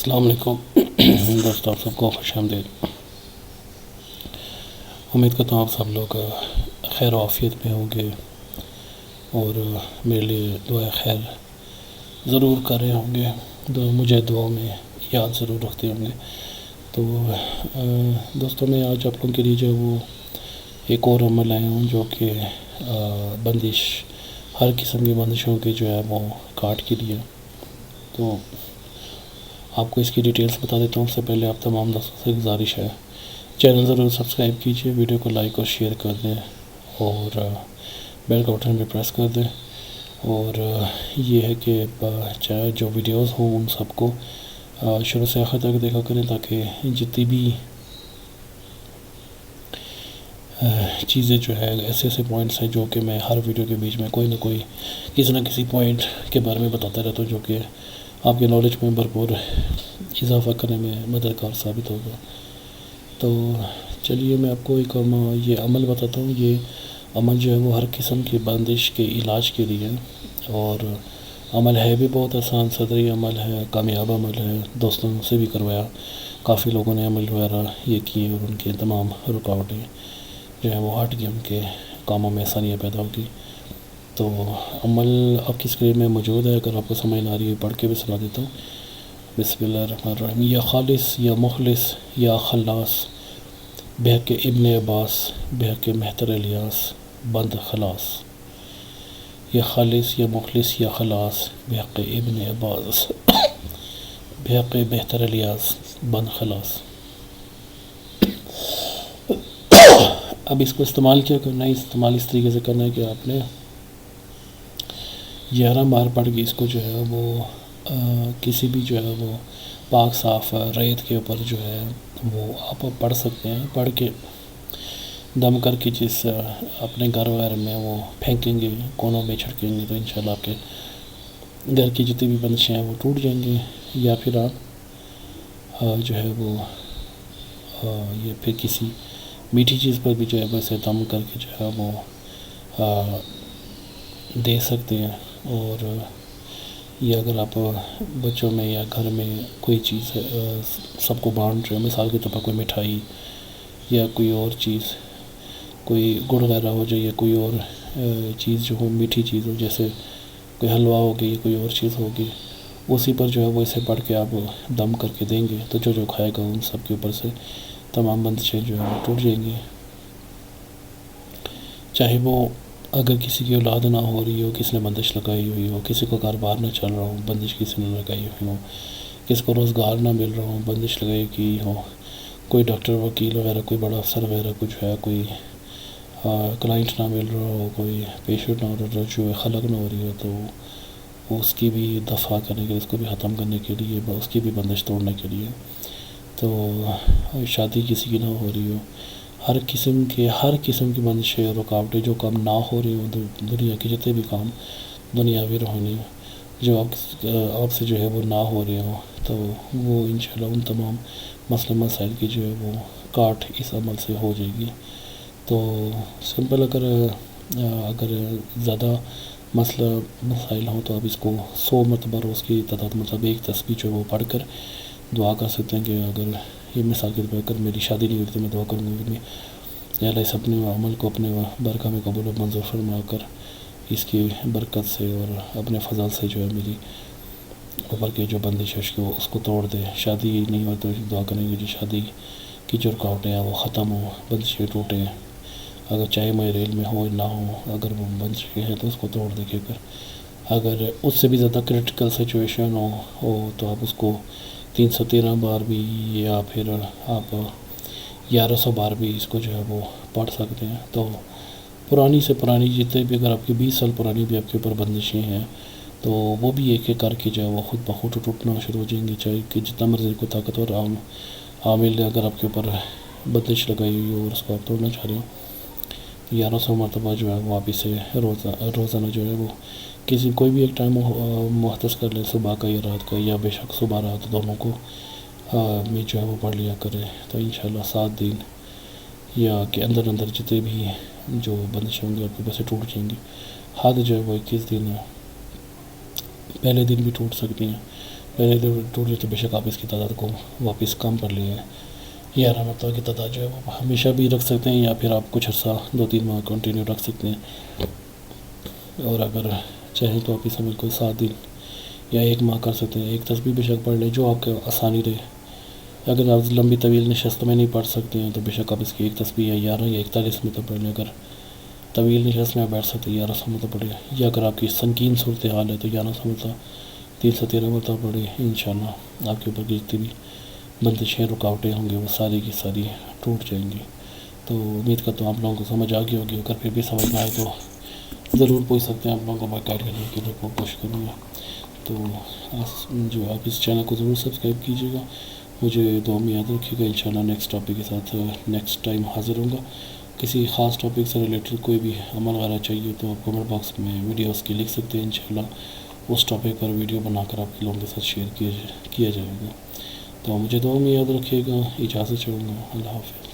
السلام علیکم دوستوں، آپ سب کو خوش آمدید۔ امید کرتا ہوں آپ سب لوگ خیر و عافیت میں ہوں گے اور میرے لیے دعا خیر ضرور کر رہے ہوں گے، مجھے دعا میں یاد ضرور رکھتے ہوں گے۔ تو دوستوں، میں آج آپ لوگوں کے لیے جو وہ ایک اور عمل لایا ہوں جو کہ بندش، ہر قسم کی بندشوں کے جو ہے وہ کاٹ کے لیے۔ تو آپ کو اس کی ڈیٹیلز بتا دیتا ہوں۔ اس سے پہلے آپ تمام دوستوں سے گزارش ہے، چینل ضرور سبسکرائب کیجئے، ویڈیو کو لائک اور شیئر کر دیں اور بیل کا بٹن بھی پریس کر دیں۔ اور یہ ہے کہ چاہے جو ویڈیوز ہوں ان سب کو شروع سے آخر تک دیکھا کریں، تاکہ جتنی بھی چیزیں جو ہے ایسے پوائنٹس ہیں جو کہ میں ہر ویڈیو کے بیچ میں کوئی نہ کوئی کسی نہ کسی پوائنٹ کے بارے میں بتاتا رہتا ہوں، جو کہ آپ کے نالج میں بھرپور اضافہ کرنے میں مددگار ثابت ہوگا۔ تو چلیے میں آپ کو ایک یہ عمل بتاتا ہوں۔ یہ عمل جو ہے وہ ہر قسم کی بندش کے علاج کے لیے، اور عمل ہے بھی بہت آسان، صدری عمل ہے، کامیاب عمل ہے، دوستوں سے بھی کروایا، کافی لوگوں نے عمل وغیرہ یہ کیے اور ان کے تمام رکاوٹیں جو ہے وہ ہٹ گئی، ان کے کاموں میں آسانیاں پیدا ہوگی۔ تو عمل آپ کی اسکرین میں موجود ہے، اگر آپ کو سمجھ نہ آ رہی ہے پڑھ کے بھی سنا دیتا ہوں۔ بسم اللہ الرحمن الرحیم۔ یا خالص یا مخلص یا خلاص، بحق ابن عباس، بحق مہتر الیاس، بند خلاص۔ یا خالص یا مخلص یا خلاص، بحق ابن عباس، بحق مہتر الیاس، بند خلاص۔ اب اس کو استعمال کیا کرنا ہے؟ استعمال اس طریقے سے کرنا ہے کہ آپ نے 11 بار پڑھ کے اس کو جو ہے وہ کسی بھی جو ہے وہ پاک صاف ریت کے اوپر جو ہے وہ آپ پڑھ سکتے ہیں۔ پڑھ کے دم کر کے جس اپنے گھر وغیرہ میں وہ پھینکیں گے، کونوں میں چھڑکیں گے، تو انشاءاللہ آپ کے گھر کی جتنی بھی بندشیں ہیں وہ ٹوٹ جائیں گے۔ یا پھر آپ جو ہے وہ یہ پھر کسی میٹھی چیز پر بھی جو ہے ویسے دم کر کے جو ہے وہ دے سکتے ہیں۔ اور یہ اگر آپ بچوں میں یا گھر میں کوئی چیز سب کو بانٹ رہے ہیں، مثال کے طور پر کوئی مٹھائی یا کوئی اور چیز، کوئی گڑ وغیرہ ہو جائے یا کوئی اور چیز جو ہو، میٹھی چیز ہو، جیسے کوئی حلوہ ہو گیا یا کوئی اور چیز ہوگی، اسی پر جو ہے وہ اسے پڑھ کے آپ دم کر کے دیں گے، تو جو کھائے گا ان سب کے اوپر سے تمام بندشیں جو ہیں ٹوٹ جائیں گی۔ چاہے وہ اگر کسی کی اولاد نہ ہو رہی ہو، کسی نے بندش لگائی ہوئی ہو، کسی کو کاروبار نہ چل رہا ہو، بندش کسی نے لگائی ہوئی ہو، کسی کو روزگار نہ مل رہا ہو، بندش لگائی کی ہو، کوئی ڈاکٹر وکیل وغیرہ کوئی بڑا افسر وغیرہ کچھ ہے، کوئی کلائنٹ نہ مل رہا ہو، کوئی پیشنٹ نہ ہو رہا، جو خلق نہ ہو رہی ہو، تو اس کی بھی دفع کرنے کے لیے، اس کو بھی ختم کرنے کے لیے، اس کی بھی بندش توڑنے کے لیے، تو شادی کسی کی نہ ہو رہی ہو، ہر قسم کی بندشیں، رکاوٹیں جو کام نہ ہو رہی ہوں، دنیا کے جتنے بھی کام دنیاوی روحانی جو آپ سے جو ہے وہ نہ ہو رہے ہوں، تو وہ انشاءاللہ ان تمام مسئلے مسائل کی جو ہے وہ کاٹ اس عمل سے ہو جائے گی۔ تو سمپل اگر زیادہ مسائل ہوں تو آپ اس کو 100 مرتبہ روز کی تعداد مطلب ایک تسبیح جو ہے وہ پڑھ کر دعا کر سکتے ہیں کہ اگر یہ مثال کے طور پر اگر میری شادی نہیں ہوئی تو میں دعا کروں گی یا اللہ اس اپنے عمل کو اپنے برکہ میں قبول و منظور فرما کر اس کی برکت سے اور اپنے فضل سے جو ہے میری اوپر کی جو بندش ہے اس کو توڑ دے۔ شادی نہیں ہوئی تو دعا کریں گے جو شادی کی جو رکاوٹیں ہیں وہ ختم ہوں، بندشیں ٹوٹیں، اگر چاہے میرے ریل میں ہو نہ ہو، اگر وہ بندشیں ہیں تو اس کو توڑ دے۔ اگر اس سے بھی زیادہ کرٹیکل سچویشن ہو تو آپ اس کو 313 بار بھی یا پھر آپ 1100 بار بھی اس کو جو ہے وہ پڑھ سکتے ہیں۔ تو پرانی سے پرانی جتنے بھی، اگر آپ کی 20 سال پرانی بھی آپ کے اوپر بندشیں ہیں تو وہ بھی ایک ایک کر کے جو ہے وہ خود بخود ٹوٹنا شروع ہو جائیں گے، چاہے کہ جتنا مرضی کو طاقتور عامل اگر آپ کے اوپر بندش لگائی ہوئی ہو اور اس کو آپ توڑنا چاہ رہے ہو، 1100 مرتبہ جو ہے وہ آپ اسے روزانہ جو ہے وہ کوئی بھی ایک ٹائم مختص کر لیں، صبح کا یا رات کا، یا بے شک صبح رات دونوں کو میں جو ہے وہ پڑھ لیا کریں، تو انشاءاللہ 7 دن یا کہ اندر جتنے بھی جو بندشیں ہوں گی آپ کے اوپر سے ٹوٹ جائیں گی۔ حد جو ہے وہ 21 دن ہے، پہلے دن بھی ٹوٹ سکتی ہیں، پہلے ٹوٹی تو بے شک آپ اس کی تعداد کو واپس کم کر لیں. 11 مرتبہ کی تعداد جو ہے وہ ہمیشہ بھی رکھ سکتے ہیں یا پھر آپ کچھ عرصہ 2-3 ماہ کنٹینیو رکھ سکتے ہیں. اور اگر چاہیں تو آپ اس عمل کو 7 دن یا 1 ماہ کر سکتے ہیں. ایک تسبیح بے شک پڑھ لیں جو آپ کے آسانی رہے. اگر آپ لمبی طویل نشست میں نہیں پڑھ سکتے ہیں تو بے شک آپ اس کی ایک تسبیح یا 11 یا 41 مرتبہ پڑھ لیں. اگر طویل نشست میں بیٹھ سکتے 1100 مرتبہ پڑھیں, یا اگر آپ کی سنگین صورتحال ہے تو 1100 مرتبہ 313 مرتبہ پڑھیں. انشاءاللہ آپ کے اوپر کی جتنی بھی بندشیں رکاوٹیں ہوں گی وہ ساری کی ساری ٹوٹ جائیں گی. تو امید کرتا ہوں آپ لوگوں کو سمجھ آ گئی ہوگی. اگر پھر بھی سمجھ نہ آئے تو ضرور پوچھ سکتے ہیں, آپ لوگوں کو میں گائڈ کرنے کی ضرور کوشش کروں گا. تو جو آپ اس چینل کو ضرور سبسکرائب کیجیے گا. مجھے دعا میں یاد رکھیے گا. انشاءاللہ نیکسٹ ٹاپک کے ساتھ نیکسٹ ٹائم حاضر ہوں گا. کسی خاص ٹاپک سے ریلیٹڈ کوئی بھی عمل وغیرہ چاہیے تو آپ کمنٹ باکس میں ویڈیوز کی لکھ سکتے ہیں. انشاءاللہ اس ٹاپک پر ویڈیو بنا کر آپ کے لوگوں کے ساتھ شیئر کیا جائے گا. تو مجھے دعا میں یاد رکھیے گا. اجازت چاہوں گا. اللہ حافظ.